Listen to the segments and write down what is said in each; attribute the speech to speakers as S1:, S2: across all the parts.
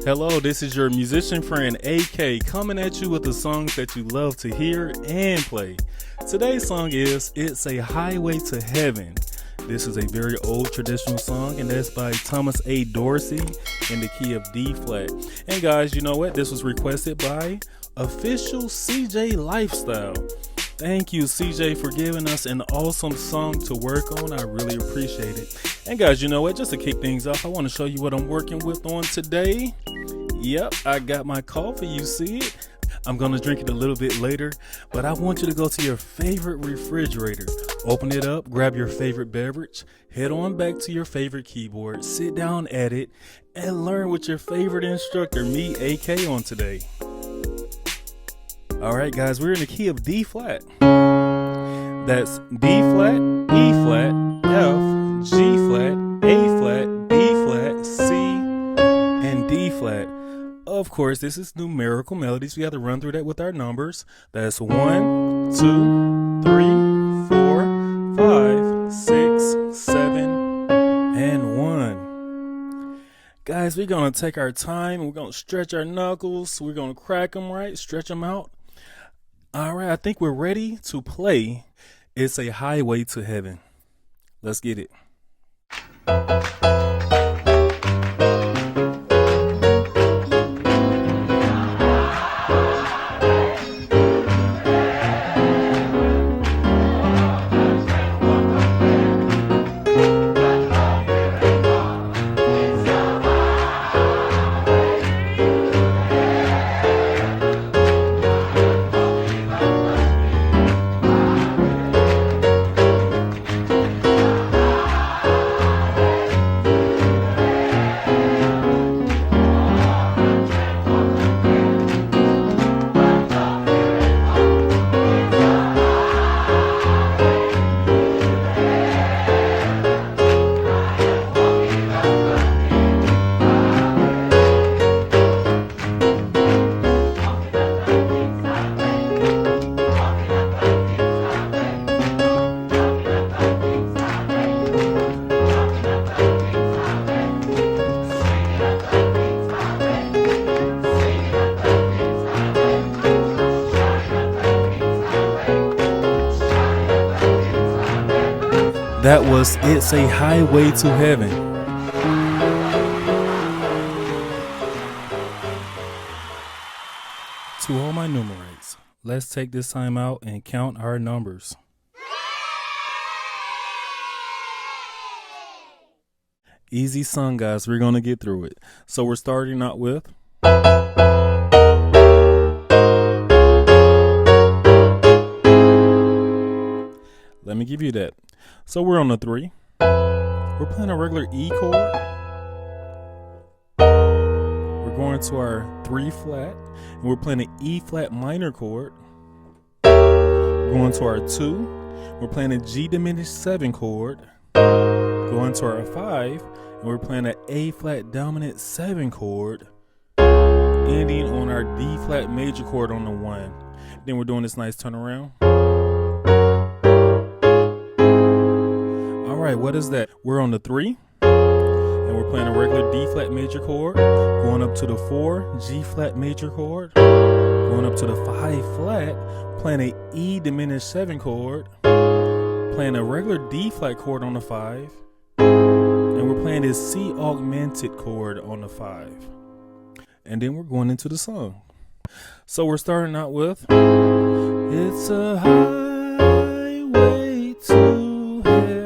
S1: Hello, this is your musician friend AK coming at you with the songs that you love to hear and play. Today's song is It's a Highway to Heaven. This is a very old traditional song, and that's by Thomas Dorsey in the key of D flat. And guys, you know what? This was requested by Official CJ Lifestyle. Thank you, CJ, for giving us an awesome song to work on. I really appreciate it. And guys, you know what? Just to kick things off, I want to show you what I'm working with on today. Yep, I got my coffee. You see it? I'm going to drink it a little bit later, but I want you to go to your favorite refrigerator. Open it up, grab your favorite beverage, head on back to your favorite keyboard, sit down at it, and learn with your favorite instructor, me, AK, on today. All right, guys, we're in the key of D flat. That's D flat, E flat, F, G flat, A flat, B flat, C, and D flat. Of course, this is numerical melodies. We have to run through that with our numbers. That's 1, 2, 3, 4, 5, 6, 7, and 1. Guys, we're going to take our time and we're going to stretch our knuckles. We're going to crack them right, stretch them out. All right, I think we're ready to play It's a Highway to Heaven. Let's get it. That was It's a Highway to Heaven. To all my numerates, let's take this time out and count our numbers. Easy song, guys. We're going to get through it. So we're starting out with... Let me give you that. So we're on the 3. We're playing a regular E chord. We're going to our 3 flat, and we're playing an E flat minor chord. We're going to our 2. We're playing a G diminished 7 chord. Going to our 5, and we're playing an A flat dominant 7 chord. Ending on our D flat major chord on the 1. Then we're doing this nice turnaround. All right, what is that? We're on the 3, and we're playing a regular D flat major chord, going up to the 4 G flat major chord, going up to the 5 flat, playing a E diminished 7 chord, playing a regular D flat chord on the 5, and we're playing this C augmented chord on the 5. And then we're going into the song. So we're starting out with It's a highway to heaven.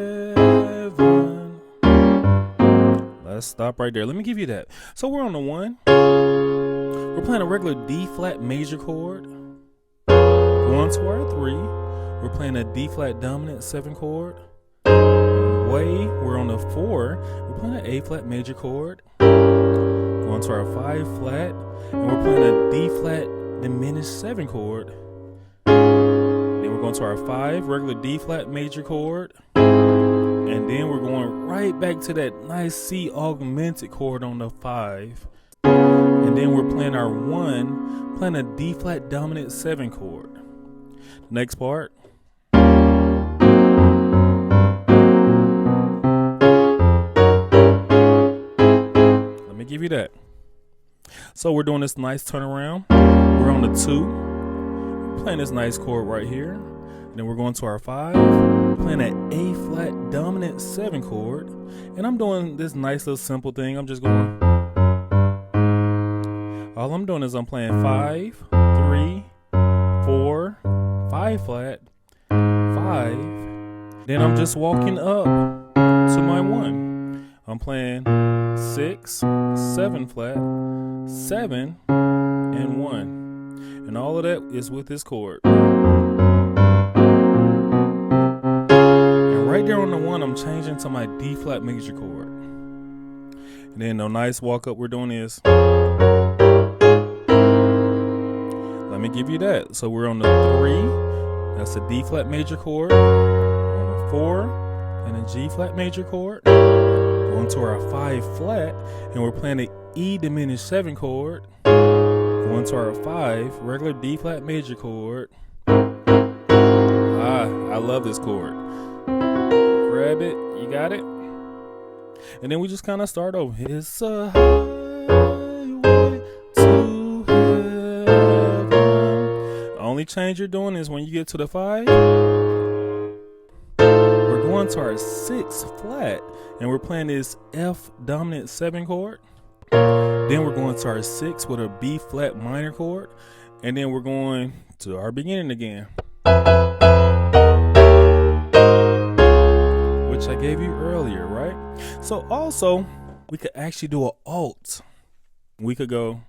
S1: Let's stop right there. Let me give you that. So we're on the 1. We're playing a regular D flat major chord. Going to our 3. We're playing a D flat dominant 7 chord. We're on the 4. We're playing an A flat major chord. Going to our 5 flat, and we're playing a D flat diminished 7 chord. Then we're going to our 5 regular D flat major chord. And then we're going right back to that nice C augmented chord on the 5. And then we're playing our 1, playing a D flat dominant 7 chord. Next part. Let me give you that. So we're doing this nice turnaround. We're on the 2, playing this nice chord right here. And then we're going to our 5, playing that A flat dominant 7 chord. And I'm doing this nice little simple thing. I'm just going. All I'm doing is I'm playing 5, 3, 4, 5 flat, 5. Then I'm just walking up to my 1. I'm playing 6, 7 flat, 7, and 1. And all of that is with this chord. And right there on the 1, I'm changing to my D flat major chord. And then the nice walk up we're doing is. Let me give you that. So we're on the 3, that's a D flat major chord, on a 4, and a G flat major chord, going to our 5 flat, and we're playing the E diminished 7 chord, going to our 5, regular D flat major chord. I love this chord. Grab it, you got it? And then we just kind of start over. It's a highway to heaven. The only change you're doing is when you get to the 5, we're going to our 6 flat, and we're playing this F dominant 7 chord. Then we're going to our 6 with a B flat minor chord, and then we're going to our beginning again, which I gave you earlier, right? So also, we could actually do an alt. We could go.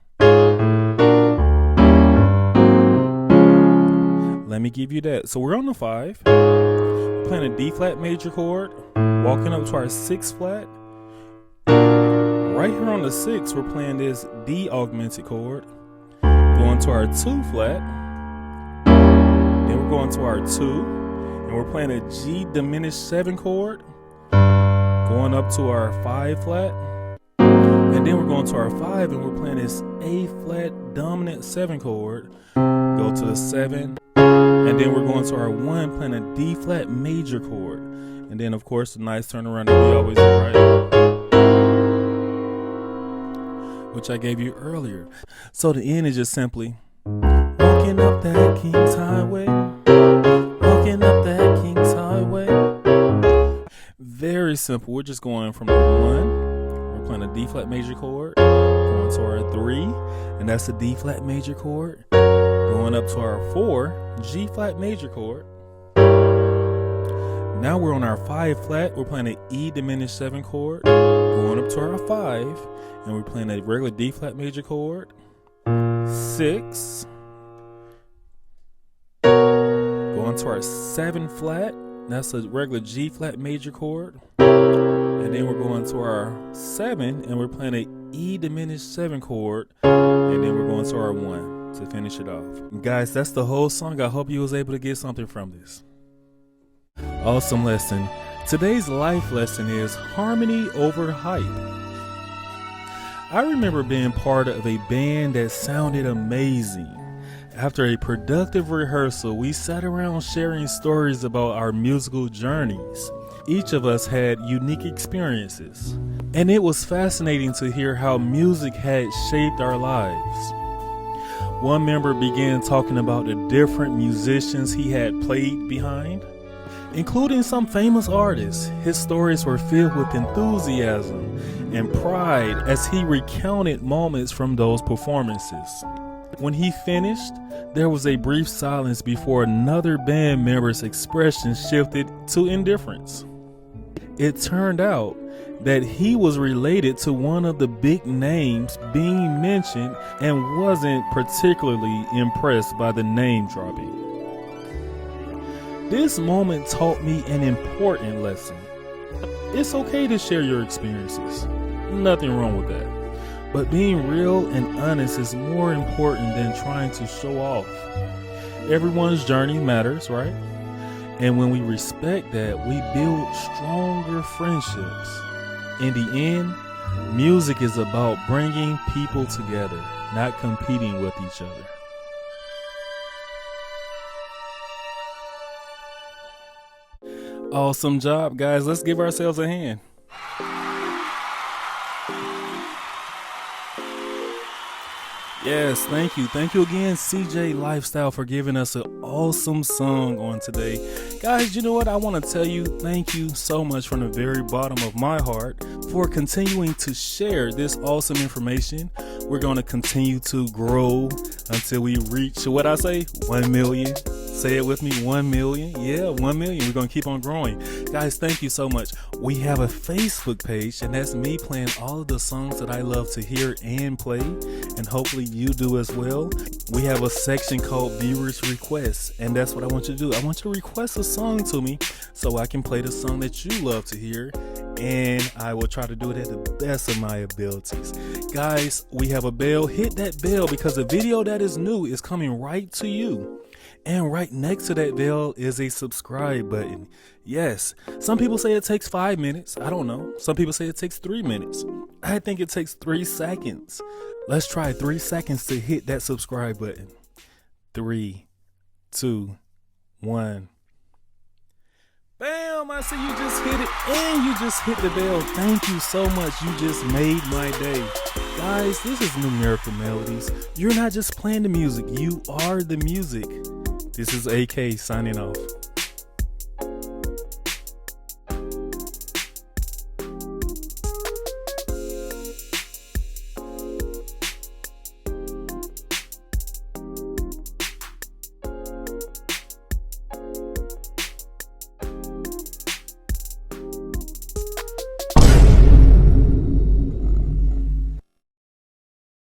S1: Let me give you that. So we're on the 5, playing a D flat major chord, walking up to our 6 flat. Right here on the 6, we're playing this D augmented chord, going to our 2 flat. Then we're going to our 2, and we're playing a G diminished 7 chord, going up to our 5 flat. And then we're going to our 5, and we're playing this A flat dominant 7 chord, go to the 7. And then we're going to our 1, playing a D flat major chord. And then, of course, the nice turnaround that we always do, right? Which I gave you earlier. So the end is just simply walking up that King's Highway. Walking up that King's Highway. Very simple. We're just going from the 1. We're playing a D flat major chord. Going to our 3. And that's a D flat major chord. Going up to our 4, G flat major chord. Now we're on our 5 flat. We're playing an E diminished 7 chord. Going up to our 5, and we're playing a regular D flat major chord. 6. Going to our 7 flat. That's a regular G flat major chord. And then we're going to our 7, and we're playing an E diminished 7 chord. And then we're going to our 1. To finish it off. Guys, that's the whole song. I hope you was able to get something from this. Awesome lesson. Today's life lesson is harmony over hype. I remember being part of a band that sounded amazing. After a productive rehearsal, we sat around sharing stories about our musical journeys. Each of us had unique experiences, and it was fascinating to hear how music had shaped our lives. One member began talking about the different musicians he had played behind, including some famous artists. His stories were filled with enthusiasm and pride as he recounted moments from those performances. When he finished, there was a brief silence before another band member's expression shifted to indifference. It turned out that he was related to one of the big names being mentioned and wasn't particularly impressed by the name dropping. This moment taught me an important lesson. It's okay to share your experiences. Nothing wrong with that. But being real and honest is more important than trying to show off. Everyone's journey matters, right? And when we respect that, we build stronger friendships. In the end, music is about bringing people together, not competing with each other. Awesome job, guys. Let's give ourselves a hand. Yes, thank you. Thank you again, CJ Lifestyle, for giving us an awesome song on today. Guys, you know what? I want to tell you thank you so much from the very bottom of my heart for continuing to share this awesome information. We're going to continue to grow until we reach, what I say, 1 million. Say it with me, 1 million. Yeah, 1 million. We're going to keep on growing. Guys, thank you so much. We have a Facebook page, and that's me playing all of the songs that I love to hear and play, and hopefully you do as well. We have a section called Viewers Requests, and that's what I want you to do. I want you to request a song to me so I can play the song that you love to hear, and I will try to do it at the best of my abilities. Guys, we have a bell. Hit that bell because the video that is new is coming right to you. And right next to that bell is a subscribe button. Yes, some people say it takes 5 minutes. I don't know. Some people say it takes 3 minutes. I think it takes 3 seconds. Let's try 3 seconds to hit that subscribe button. 3, 2, 1. Bam! I see you just hit it and you just hit the bell. Thank you so much. You just made my day. Guys, this is Numerical Melodies. You're not just playing the music. You are the music. This is AK signing off.